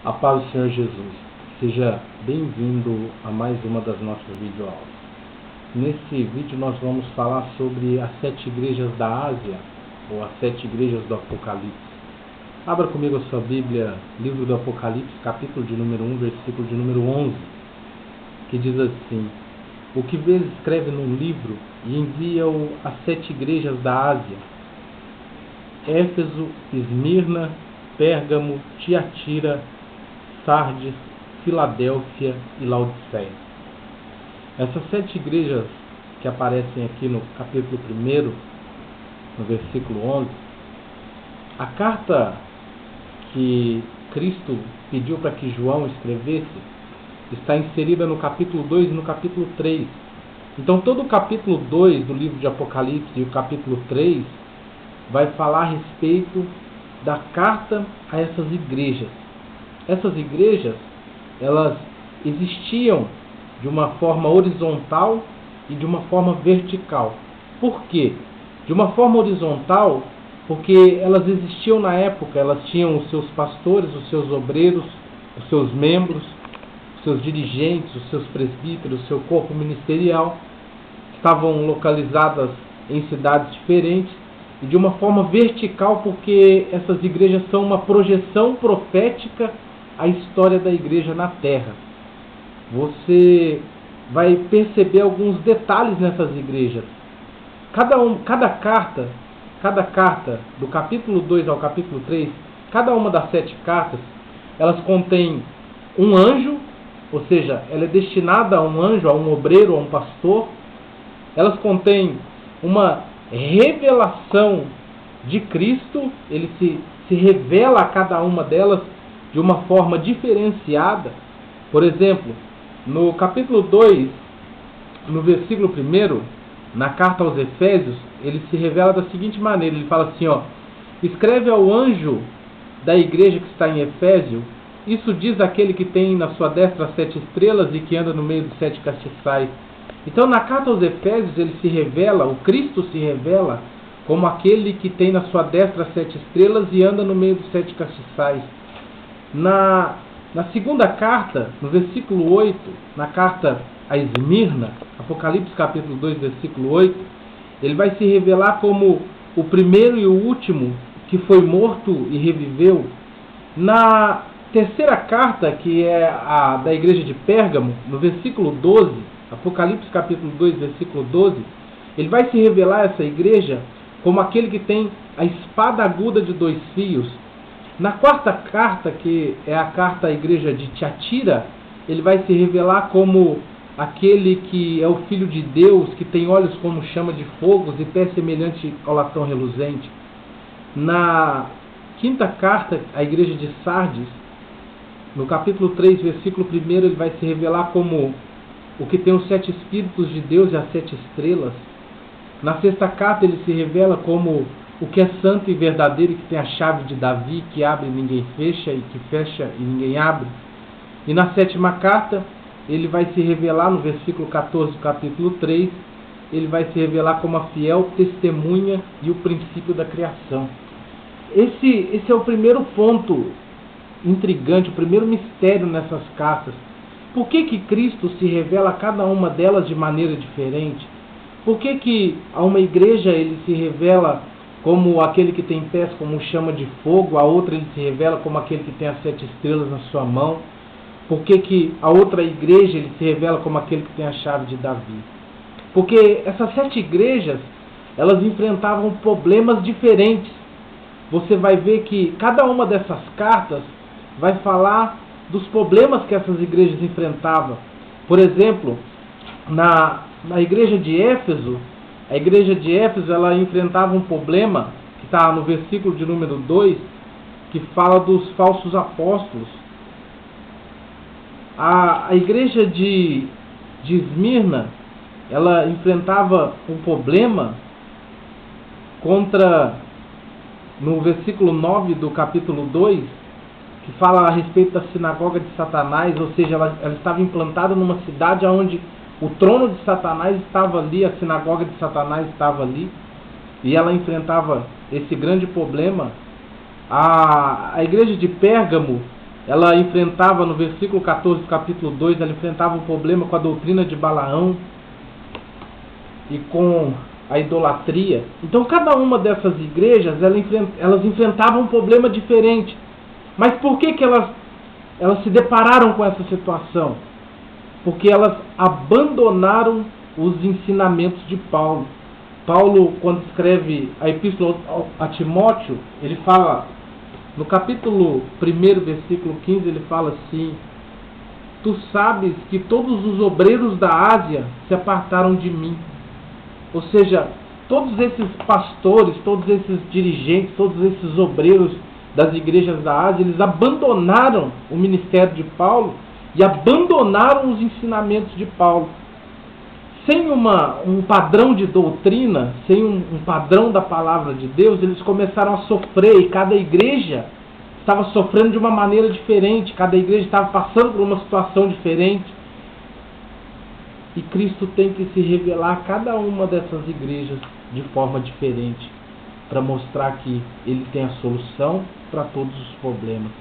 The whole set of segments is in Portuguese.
A paz do Senhor Jesus. Seja bem-vindo a mais uma das nossas videoaulas. Nesse vídeo nós vamos falar sobre as 7 igrejas da Ásia, ou as 7 igrejas do Apocalipse. Abra comigo a sua Bíblia, livro do Apocalipse, capítulo de número 1, versículo de número 11, que diz assim: O que vês escreve num livro e envia-o às 7 igrejas da Ásia: Éfeso, Esmirna, Pérgamo, Tiatira, Sardes, Filadélfia e Laodiceia. Essas 7 igrejas que aparecem aqui no capítulo 1, no versículo 11, a carta que Cristo pediu para que João escrevesse está inserida no capítulo 2 e no capítulo 3. Então todo o capítulo 2 do livro de Apocalipse e o capítulo 3 vai falar a respeito da carta a essas igrejas. Essas igrejas, elas existiam de uma forma horizontal e de uma forma vertical. Por quê? De uma forma horizontal, porque elas existiam na época, elas tinham os seus pastores, os seus obreiros, os seus membros, os seus dirigentes, os seus presbíteros, o seu corpo ministerial, estavam localizadas em cidades diferentes, e de uma forma vertical, porque essas igrejas são uma projeção profética à história da igreja na Terra. Você vai perceber alguns detalhes nessas igrejas. Cada carta, do capítulo 2 ao capítulo 3, cada uma das 7 cartas, elas contêm um anjo, ou seja, ela é destinada a um anjo, a um obreiro, a um pastor. Elas contêm uma revelação de Cristo, ele se revela a cada uma delas de uma forma diferenciada. Por exemplo, no capítulo 2, no versículo 1, na carta aos Efésios, ele se revela da seguinte maneira, ele fala assim, escreve ao anjo da igreja que está em Efésio, isso diz aquele que tem na sua destra 7 estrelas e que anda no meio dos 7 castiçais. Então, na carta aos Efésios, ele se revela, o Cristo se revela como aquele que tem na sua destra 7 estrelas e anda no meio dos 7 castiçais. Na segunda carta, no versículo 8, na carta a Esmirna, Apocalipse capítulo 2, versículo 8, ele vai se revelar como o primeiro e o último que foi morto e reviveu. Na terceira carta, que é a da igreja de Pérgamo, no versículo 12, Apocalipse capítulo 2, versículo 12, ele vai se revelar a essa igreja como aquele que tem a espada aguda de 2 fios. Na quarta carta, que é a carta à igreja de Tiatira, ele vai se revelar como aquele que é o Filho de Deus, que tem olhos como chama de fogo e pé semelhante ao latão reluzente. Na quinta carta à igreja de Sardes, no capítulo 3, versículo 1, ele vai se revelar como o que tem os 7 Espíritos de Deus e as 7 estrelas. Na sexta carta ele se revela como o que é santo e verdadeiro, que tem a chave de Davi, que abre e ninguém fecha, e que fecha e ninguém abre. E na sétima carta, ele vai se revelar, no versículo 14 do capítulo 3, ele vai se revelar como a fiel testemunha e o princípio da criação. Esse é o primeiro ponto intrigante, o primeiro mistério nessas cartas. Por que Cristo se revela a cada uma delas de maneira diferente? Por que a uma igreja ele se revela como aquele que tem pés como chama de fogo, a outra ele se revela como aquele que tem as 7 estrelas na sua mão? Por que a outra igreja ele se revela como aquele que tem a chave de Davi? Porque essas 7 igrejas, elas enfrentavam problemas diferentes. Você vai ver que cada uma dessas cartas vai falar dos problemas que essas igrejas enfrentavam. Por exemplo, na igreja de Éfeso, a igreja de Éfeso ela enfrentava um problema, que está no versículo de número 2, que fala dos falsos apóstolos. A igreja de Esmirna, ela enfrentava um problema no versículo 9 do capítulo 2, que fala a respeito da sinagoga de Satanás, ou seja, ela estava implantada numa cidade onde o trono de Satanás estava ali, a sinagoga de Satanás estava ali, e ela enfrentava esse grande problema. A igreja de Pérgamo, ela enfrentava, no versículo 14 do capítulo 2, ela enfrentava um problema com a doutrina de Balaão e com a idolatria. Então cada uma dessas igrejas, elas enfrentavam um problema diferente. Mas por que elas se depararam com essa situação? Porque elas abandonaram os ensinamentos de Paulo. Paulo, quando escreve a epístola a Timóteo, ele fala, no capítulo 1, versículo 15, ele fala assim: tu sabes que todos os obreiros da Ásia se apartaram de mim. Ou seja, todos esses pastores, todos esses dirigentes, todos esses obreiros das igrejas da Ásia, eles abandonaram o ministério de Paulo e abandonaram os ensinamentos de Paulo. Sem um padrão de doutrina, sem um padrão da palavra de Deus, eles começaram a sofrer, e cada igreja estava sofrendo de uma maneira diferente, cada igreja estava passando por uma situação diferente. E Cristo tem que se revelar a cada uma dessas igrejas de forma diferente, para mostrar que Ele tem a solução para todos os problemas.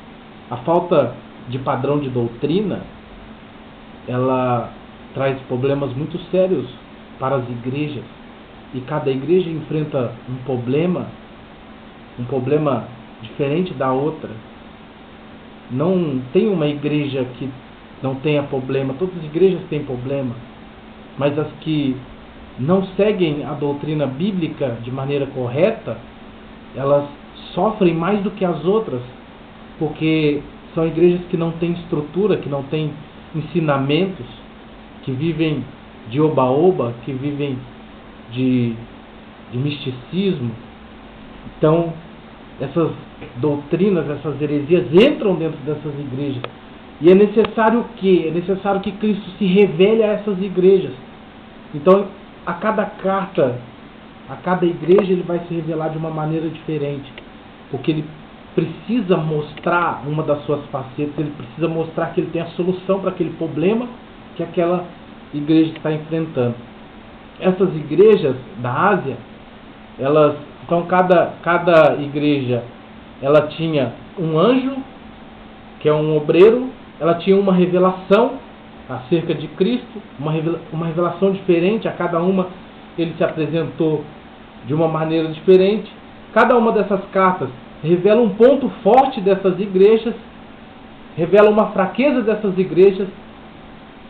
A falta de padrão de doutrina, ela traz problemas muito sérios para as igrejas. E cada igreja enfrenta um problema diferente da outra. Não tem uma igreja que não tenha problema, todas as igrejas têm problema. Mas as que não seguem a doutrina bíblica de maneira correta, elas sofrem mais do que as outras, porque são igrejas que não têm estrutura, que não têm ensinamentos, que vivem de oba-oba, que vivem de misticismo. Então, essas doutrinas, essas heresias entram dentro dessas igrejas. E é necessário o quê? É necessário que Cristo se revele a essas igrejas. Então, a cada carta, a cada igreja, ele vai se revelar de uma maneira diferente. Porque ele precisa mostrar uma das suas facetas, ele precisa mostrar que ele tem a solução para aquele problema que aquela igreja está enfrentando. Essas igrejas da Ásia, então cada igreja, ela tinha um anjo, que é um obreiro, ela tinha uma revelação acerca de Cristo, uma revelação diferente, a cada uma ele se apresentou de uma maneira diferente. Cada uma dessas cartas revela um ponto forte dessas igrejas, revela uma fraqueza dessas igrejas.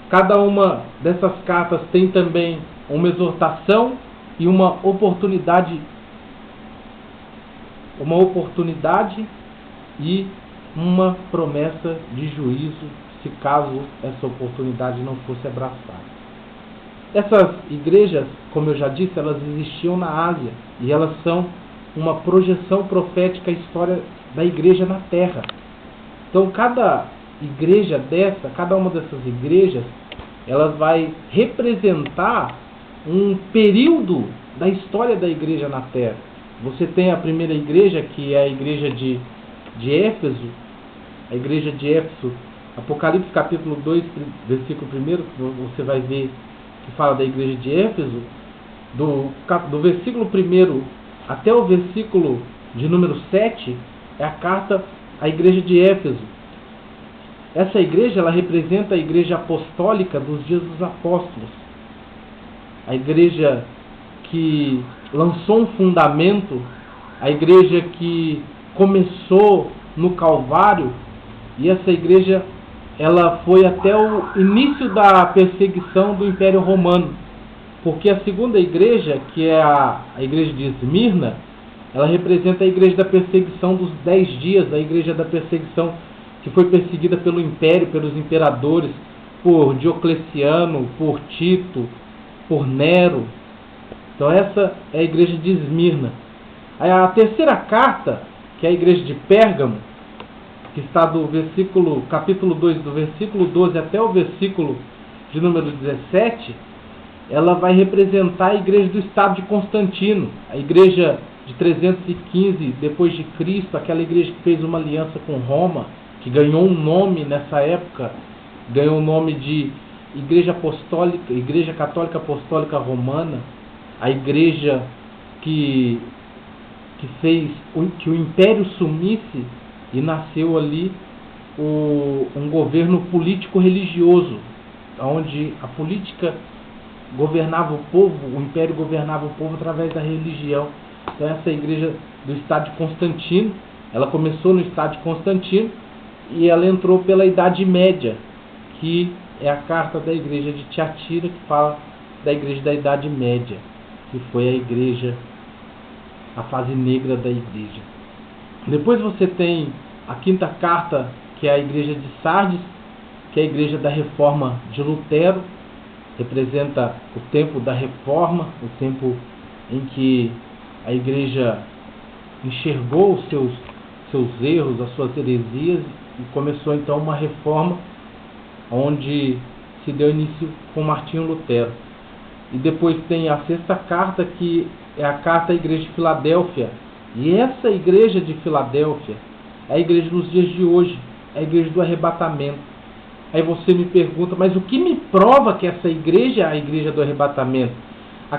Cada uma dessas cartas tem também uma exortação e uma oportunidade e uma promessa de juízo, se caso essa oportunidade não fosse abraçada. Essas igrejas, como eu já disse, elas existiam na Ásia e elas são uma projeção profética à história da igreja na Terra. Então, cada igreja cada uma dessas igrejas, elas vai representar um período da história da igreja na Terra. Você tem a primeira igreja, que é a igreja de Éfeso, a igreja de Éfeso, Apocalipse capítulo 2, versículo 1, você vai ver que fala da igreja de Éfeso, do versículo 1 até o versículo de número 7, é a carta à igreja de Éfeso. Essa igreja, ela representa a igreja apostólica dos dias dos apóstolos. A igreja que lançou um fundamento, a igreja que começou no Calvário, e essa igreja, ela foi até o início da perseguição do Império Romano. Porque a segunda igreja, que é a igreja de Esmirna, ela representa a igreja da perseguição dos 10 dias, a igreja da perseguição que foi perseguida pelo Império, pelos imperadores, por Diocleciano, por Tito, por Nero. Então essa é a igreja de Esmirna. A terceira carta, que é a igreja de Pérgamo, que está do capítulo 2, do versículo 12 até o versículo de número 17, ela vai representar a igreja do estado de Constantino, a igreja de 315 depois de Cristo, aquela igreja que fez uma aliança com Roma, que ganhou um nome nessa época, ganhou o nome de Igreja Apostólica, Igreja Católica Apostólica Romana, a igreja que fez que o império sumisse, e nasceu ali um governo político-religioso, onde a política governava o povo, o império governava o povo através da religião. Então essa igreja do estado de Constantino, ela começou no estado de Constantino e ela entrou pela Idade Média, que é a carta da igreja de Tiatira, que fala da igreja da Idade Média, que foi a igreja, a fase negra da igreja. Depois você tem a quinta carta, que é a igreja de Sardes, que é a igreja da reforma de Lutero, representa o tempo da reforma, o tempo em que a igreja enxergou os seus erros, as suas heresias, e começou então uma reforma onde se deu início com Martinho Lutero. E depois tem a sexta carta, que é a carta à igreja de Filadélfia. E essa igreja de Filadélfia é a igreja dos dias de hoje, é a igreja do arrebatamento. Aí você me pergunta, mas o que me prova que essa igreja é a igreja do arrebatamento? A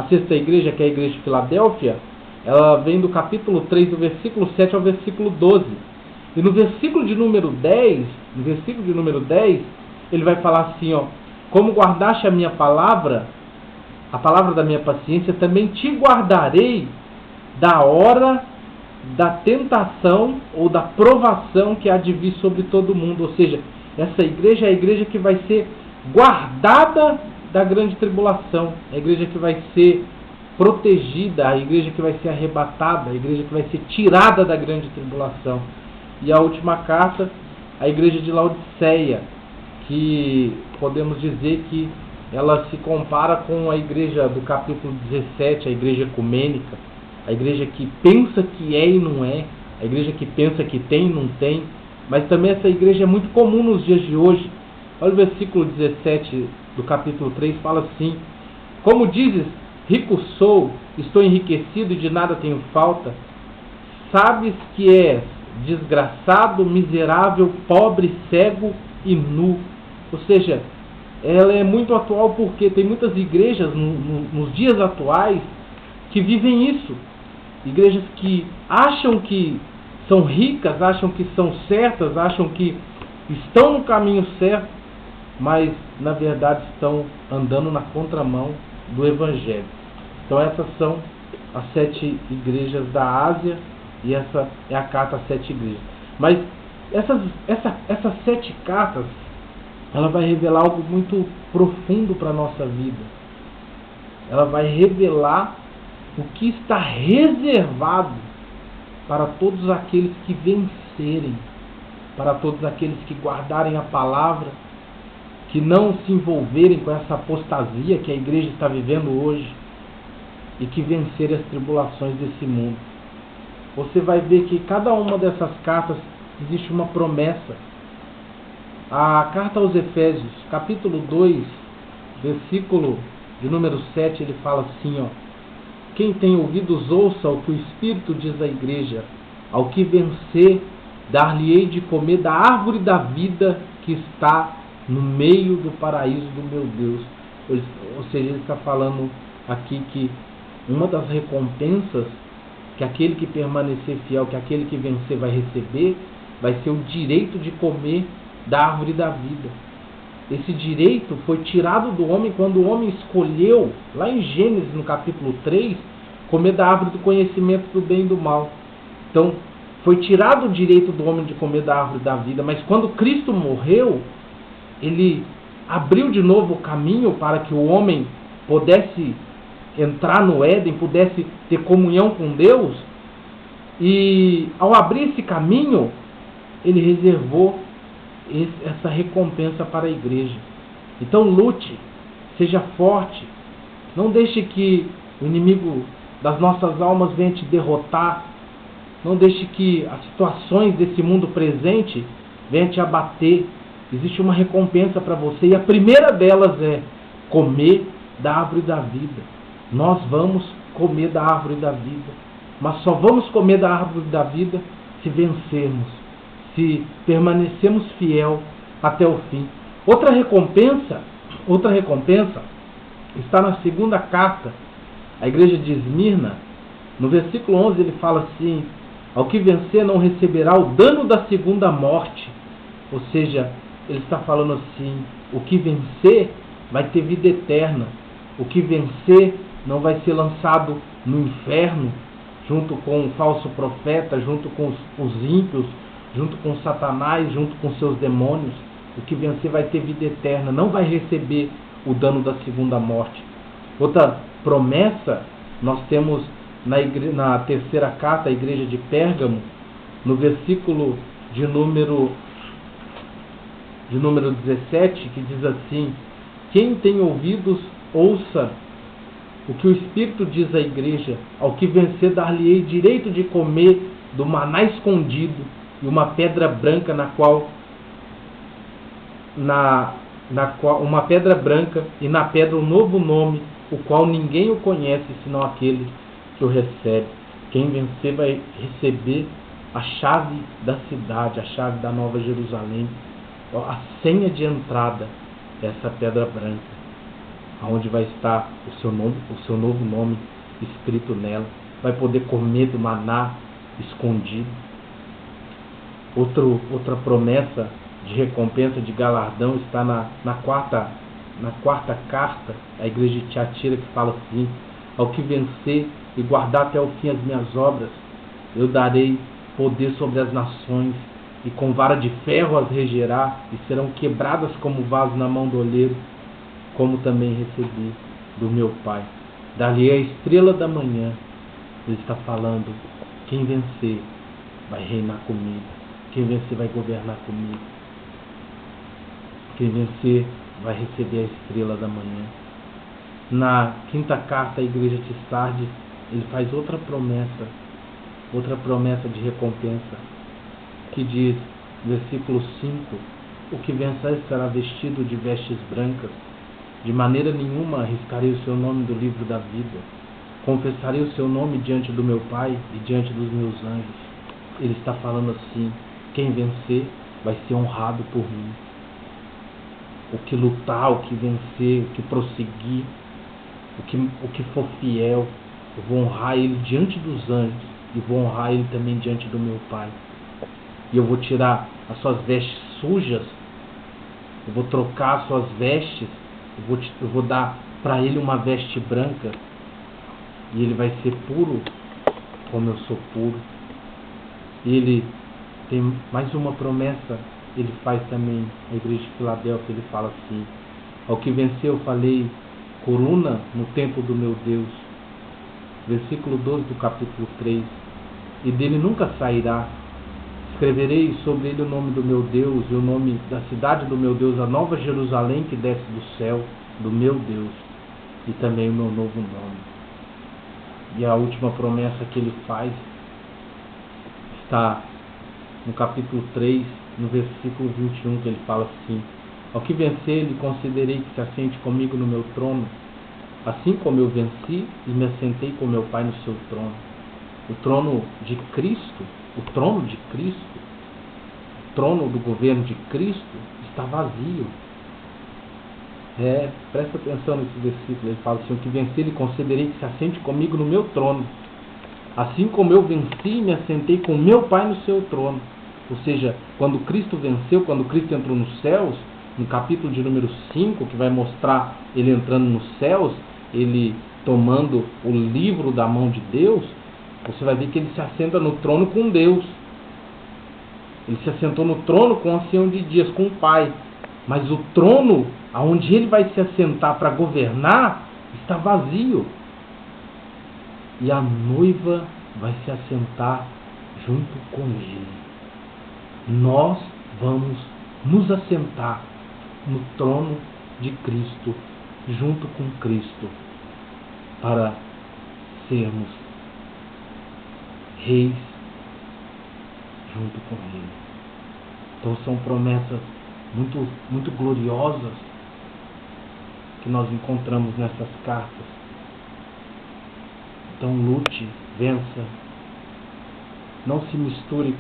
sexta igreja, que é a igreja de Filadélfia, ela vem do capítulo 3, do versículo 7 ao versículo 12. E no versículo de número 10, ele vai falar assim, ó: como guardaste a minha palavra, a palavra da minha paciência, também te guardarei da hora da tentação ou da provação que há de vir sobre todo mundo. Ou seja, essa igreja é a igreja que vai ser guardada da grande tribulação, a igreja que vai ser protegida, a igreja que vai ser arrebatada, a igreja que vai ser tirada da grande tribulação. E a última carta, a igreja de Laodiceia, que podemos dizer que ela se compara com a igreja do capítulo 17, a igreja ecumênica, a igreja que pensa que é e não é, a igreja que pensa que tem e não tem, mas também essa igreja é muito comum nos dias de hoje. Olha o versículo 17 do capítulo 3, fala assim: como dizes, rico sou, estou enriquecido e de nada tenho falta, sabes que és desgraçado, miserável, pobre, cego e nu. Ou seja, ela é muito atual porque tem muitas igrejas nos dias atuais que vivem isso. Igrejas que acham que são ricas, acham que são certas, acham que estão no caminho certo, mas na verdade estão andando na contramão do Evangelho. Então essas são as 7 igrejas da Ásia, e essa é a carta às 7 igrejas. Mas essas 7 cartas, ela vai revelar algo muito profundo para a nossa vida. Ela vai revelar o que está reservado para todos aqueles que vencerem, para todos aqueles que guardarem a palavra, que não se envolverem com essa apostasia que a igreja está vivendo hoje e que vencerem as tribulações desse mundo. Você vai ver que cada uma dessas cartas existe uma promessa. A carta aos Efésios, capítulo 2, versículo de número 7, ele fala assim, ó: quem tem ouvidos ouça o que o Espírito diz à igreja, ao que vencer, dar-lhe-ei de comer da árvore da vida que está no meio do paraíso do meu Deus. Ou seja, ele está falando aqui que uma das recompensas que aquele que permanecer fiel, que aquele que vencer vai receber, vai ser o direito de comer da árvore da vida. Esse direito foi tirado do homem quando o homem escolheu, lá em Gênesis, no capítulo 3, comer da árvore do conhecimento do bem e do mal. Então, foi tirado o direito do homem de comer da árvore da vida, mas quando Cristo morreu, ele abriu de novo o caminho para que o homem pudesse entrar no Éden, pudesse ter comunhão com Deus, e ao abrir esse caminho, ele reservou essa recompensa para a igreja. Então lute, seja forte, não deixe que o inimigo das nossas almas venha te derrotar, não deixe que as situações desse mundo presente venham te abater. Existe uma recompensa para você, e a primeira delas é comer da árvore da vida. Nós vamos comer da árvore da vida, mas só vamos comer da árvore da vida se vencermos, se permanecemos fiel até o fim. Outra recompensa está na segunda carta à igreja de Esmirna. No versículo 11 ele fala assim: Ao que vencer não receberá o dano da segunda morte. Ou seja, ele está falando assim, o que vencer vai ter vida eterna. O que vencer não vai ser lançado no inferno, junto com o falso profeta, junto com os ímpios, junto com Satanás, junto com seus demônios. O que vencer vai ter vida eterna, não vai receber o dano da segunda morte. Outra promessa nós temos na terceira carta à igreja de Pérgamo, no versículo de número 17, que diz assim: quem tem ouvidos, ouça o que o Espírito diz à igreja. Ao que vencer, dar-lhe-ei direito de comer do maná escondido e uma pedra branca uma pedra branca, e na pedra um novo nome, o qual ninguém o conhece senão aquele que o recebe. Quem vencer vai receber a chave da cidade, a chave da Nova Jerusalém, a senha de entrada dessa pedra branca, onde vai estar o seu novo nome escrito nela. Vai poder comer do maná escondido. Outra promessa de recompensa, de galardão, está na quarta carta à igreja de Tiatira, que fala assim: ao que vencer e guardar até o fim as minhas obras, eu darei poder sobre as nações, e com vara de ferro as regerá, e serão quebradas como vaso na mão do oleiro, como também recebi do meu Pai. Dar-lhe a estrela da manhã. Ele está falando, quem vencer vai reinar comigo, quem vencer vai governar comigo, quem vencer vai receber a estrela da manhã. Na quinta carta à igreja de Sardes, ele faz outra promessa de recompensa, que diz, versículo 5, o que vencer será vestido de vestes brancas, de maneira nenhuma arriscarei o seu nome do livro da vida, confessarei o seu nome diante do meu Pai e diante dos meus anjos. Ele está falando assim, quem vencer vai ser honrado por mim. O que lutar, o que vencer, o que prosseguir, o que for fiel, eu vou honrar ele diante dos anjos e vou honrar ele também diante do meu Pai. E eu vou tirar as suas vestes sujas, eu vou trocar as suas vestes, eu vou dar para ele uma veste branca, e ele vai ser puro como eu sou puro. E ele tem mais uma promessa, ele faz também a igreja de Filadélfia. Ele fala assim: ao que venceu eu falei coluna no templo do meu Deus. Versículo 12 do capítulo 3: e dele nunca sairá. Escreverei sobre ele o nome do meu Deus e o nome da cidade do meu Deus, a nova Jerusalém que desce do céu do meu Deus, e também o meu novo nome. E a última promessa que ele faz está no capítulo 3, no versículo 21, que ele fala assim: ao que vencer, lhe concederei que se assente comigo no meu trono, assim como eu venci e me assentei com meu Pai no seu trono. O trono de Cristo, o trono do governo de Cristo está vazio. Presta atenção nesse versículo. Ele fala assim: o que vencer, lhe concederei que se assente comigo no meu trono, assim como eu venci e me assentei com meu Pai no seu trono. Ou seja, quando Cristo venceu, quando Cristo entrou nos céus, no capítulo de número 5, que vai mostrar ele entrando nos céus, ele tomando o livro da mão de Deus, você vai ver que ele se assenta no trono com Deus. Ele se assentou no trono com o ancião de dias, com o Pai. Mas o trono, aonde ele vai se assentar para governar, está vazio. E a noiva vai se assentar junto com ele. Nós vamos nos assentar no trono de Cristo, junto com Cristo, para sermos reis junto com ele. Então são promessas muito, muito gloriosas que nós encontramos nessas cartas. Então lute, vença, não se misture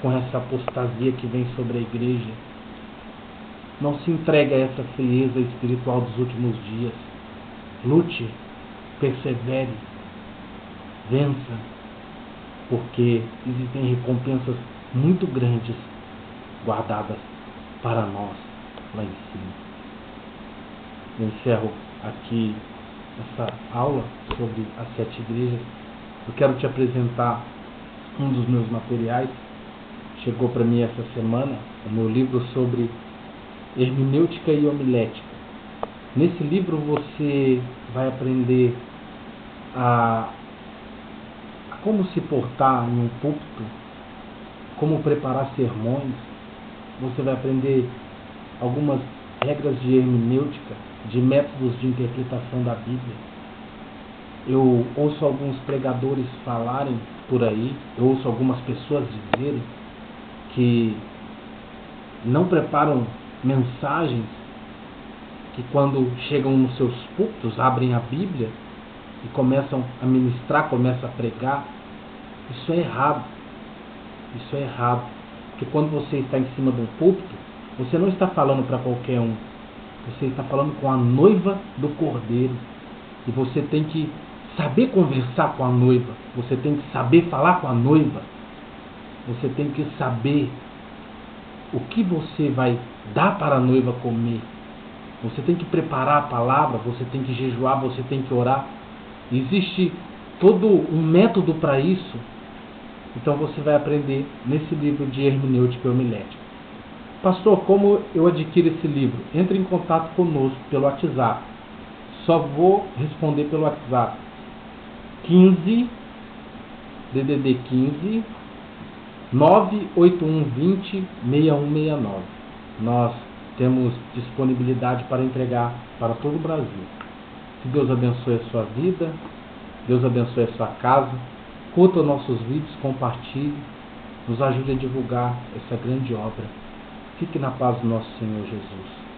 com essa apostasia que vem sobre a igreja. Não se entregue a essa frieza espiritual dos últimos dias. Lute, persevere, vença, porque existem recompensas muito grandes guardadas para nós lá em cima. Eu encerro aqui essa aula sobre as 7 igrejas. Eu quero te apresentar um dos meus materiais. Chegou para mim essa semana o meu livro sobre hermenêutica e homilética. Nesse livro você vai aprender a como se portar em um púlpito, como preparar sermões. Você vai aprender algumas regras de hermenêutica, de métodos de interpretação da Bíblia. Eu ouço alguns pregadores falarem por aí, eu ouço algumas pessoas dizerem que não preparam mensagens, que quando chegam nos seus púlpitos, abrem a Bíblia e começam a ministrar, começam a pregar. Isso é errado. Isso é errado. Porque quando você está em cima de um púlpito, você não está falando para qualquer um. Você está falando com a noiva do Cordeiro. E você tem que saber conversar com a noiva. Você tem que saber falar com a noiva. Você tem que saber o que você vai dar para a noiva comer. Você tem que preparar a palavra, você tem que jejuar, você tem que orar. Existe todo um método para isso. Então você vai aprender nesse livro de hermenêutica e homilética. Pastor, como eu adquiro esse livro? Entre em contato conosco pelo WhatsApp. Só vou responder pelo WhatsApp. 15 DDD 15 98120 6169. Nós temos disponibilidade para entregar para todo o Brasil. Que Deus abençoe a sua vida, Deus abençoe a sua casa. Curta nossos vídeos, compartilhe, nos ajude a divulgar essa grande obra. Fique na paz do nosso Senhor Jesus.